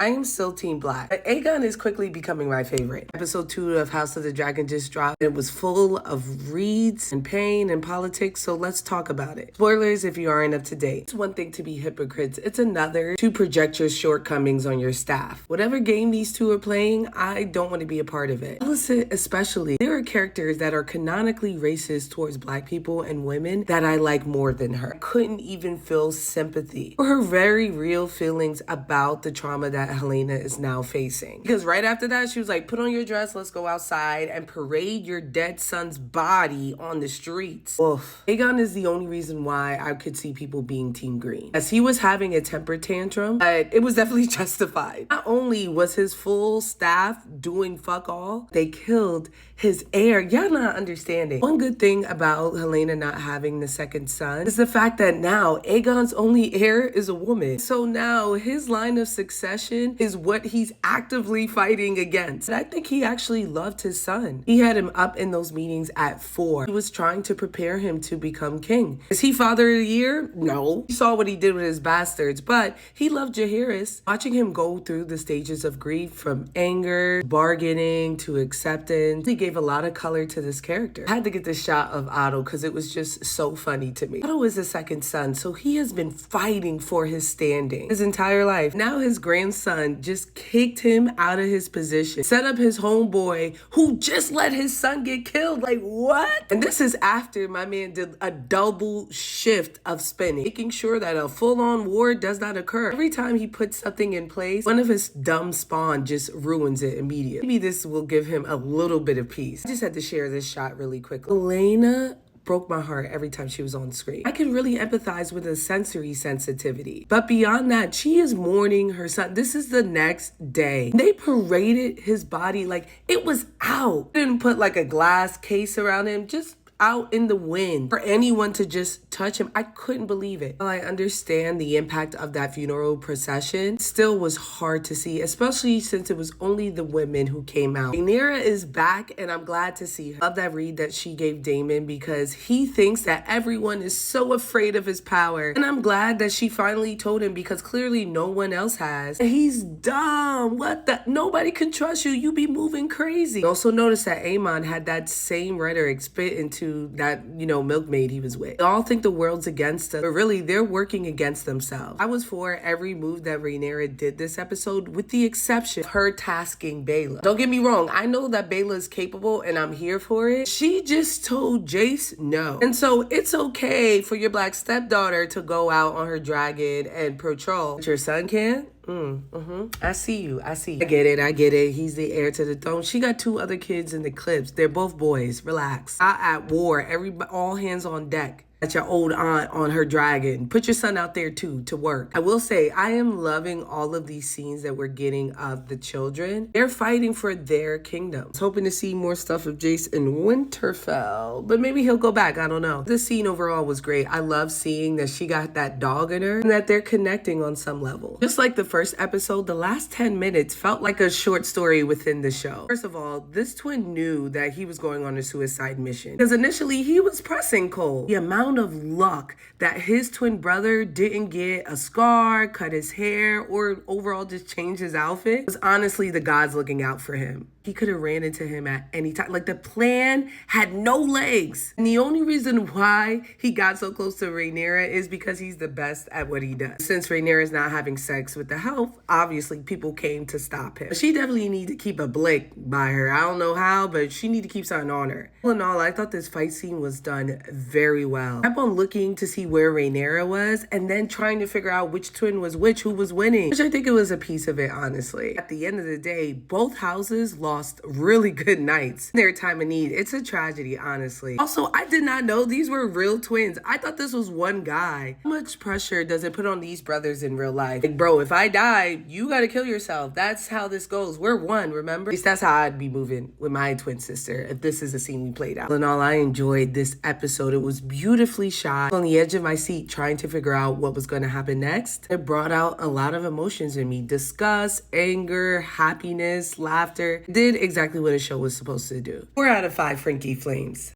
I am still Team Black. But Aegon is quickly becoming my favorite. Episode 2 of House of the Dragon just dropped. It was full of reads and pain and politics, so let's talk about it. Spoilers if you aren't up to date. It's one thing to be hypocrites. It's another to project your shortcomings on your staff. Whatever game these two are playing, I don't want to be a part of it. Alicent especially. There are characters that are canonically racist towards Black people and women that I like more than her. I couldn't even feel sympathy for her very real feelings about the trauma that Helena is now facing. Because right after that, she was like, put on your dress, let's go outside and parade your dead son's body on the streets. Oof. Aegon is the only reason why I could see people being Team Green. As he was having a temper tantrum, but it was definitely justified. Not only was his full staff doing fuck all, they killed his heir. Y'all not understanding. One good thing about Helena not having the second son is the fact that now Aegon's only heir is a woman. So now his line of succession is what he's actively fighting against. And I think he actually loved his son. He had him up in those meetings at 4. He was trying to prepare him to become king. Is he father of the year? No. He saw what he did with his bastards, but he loved Jaehaerys. Watching him go through the stages of grief from anger, bargaining, to acceptance, he gave a lot of color to this character. I had to get this shot of Otto because it was just so funny to me. Otto is the second son, so he has been fighting for his standing his entire life. Now his grandson just kicked him out of his position, set up his homeboy who just let his son get killed. Like, what? And this is after my man did a double shift of spinning, making sure that a full-on war does not occur. Every time he puts something in place, one of his dumb spawn just ruins it immediately. Maybe this will give him a little bit of peace. I just had to share this shot really quickly. Elena broke my heart every time she was on screen. I could really empathize with a sensory sensitivity. But beyond that, she is mourning her son. This is the next day. They paraded his body like it was out. Didn't put like a glass case around him, just out in the wind for anyone to just touch him. I couldn't believe it. While I understand the impact of that funeral procession, still was hard to see, especially since it was only the women who came out. Rhaenyra is back and I'm glad to see her. Love that read that she gave Daemon because he thinks that everyone is so afraid of his power. And I'm glad that she finally told him because clearly no one else has. He's dumb. What the? Nobody can trust you. You be moving crazy. Also notice that Aemon had that same rhetoric spit into that, milkmaid he was with. They all think the world's against us, but really they're working against themselves. I was for every move that Rhaenyra did this episode, with the exception of her tasking Baela. Don't get me wrong, I know that Baela is capable and I'm here for it. She just told Jace no. And so it's okay for your Black stepdaughter to go out on her dragon and patrol, but your son can? I see you. I get it. He's the heir to the throne. She got 2 other kids in the clips. They're both boys. Relax. At war. All hands on deck. At your old aunt on her dragon. Put your son out there too to work. I will say I am loving all of these scenes that we're getting of the children. They're fighting for their kingdom. I was hoping to see more stuff of Jace in Winterfell, but maybe he'll go back. I don't know. The scene overall was great. I love seeing that she got that dog in her and that they're connecting on some level. Just like the first episode, the last 10 minutes felt like a short story within the show. First of all, this twin knew that he was going on a suicide mission because initially he was pressing Cole. The amount of luck that his twin brother didn't get a scar, cut his hair, or overall just change his outfit was honestly the gods looking out for him. He could have ran into him at any time. Like, the plan had no legs. And the only reason why he got so close to Rhaenyra is because he's the best at what he does. Since Rhaenyra is not having sex with the Help, obviously people came to stop him. But she definitely need to keep a blick by her. I don't know how, but she need to keep something on her. All in all, I thought this fight scene was done very well. I kept on looking to see where Rhaenyra was and then trying to figure out which twin was which, who was winning. Which I think it was a piece of it, honestly. At the end of the day, both houses lost really good knights in their time of need. It's a tragedy, honestly. Also, I did not know these were real twins. I thought this was one guy. How much pressure does it put on these brothers in real life? Like, bro, if I die, you gotta kill yourself. That's how this goes. We're one, remember? At least that's how I'd be moving with my twin sister if this is a scene we played out. All in all, I enjoyed this episode. It was beautifully shot. On the edge of my seat trying to figure out what was going to happen next. It brought out a lot of emotions in me. Disgust, anger, happiness, laughter. It did exactly what a show was supposed to do. 4 out of 5 Frankie Flames.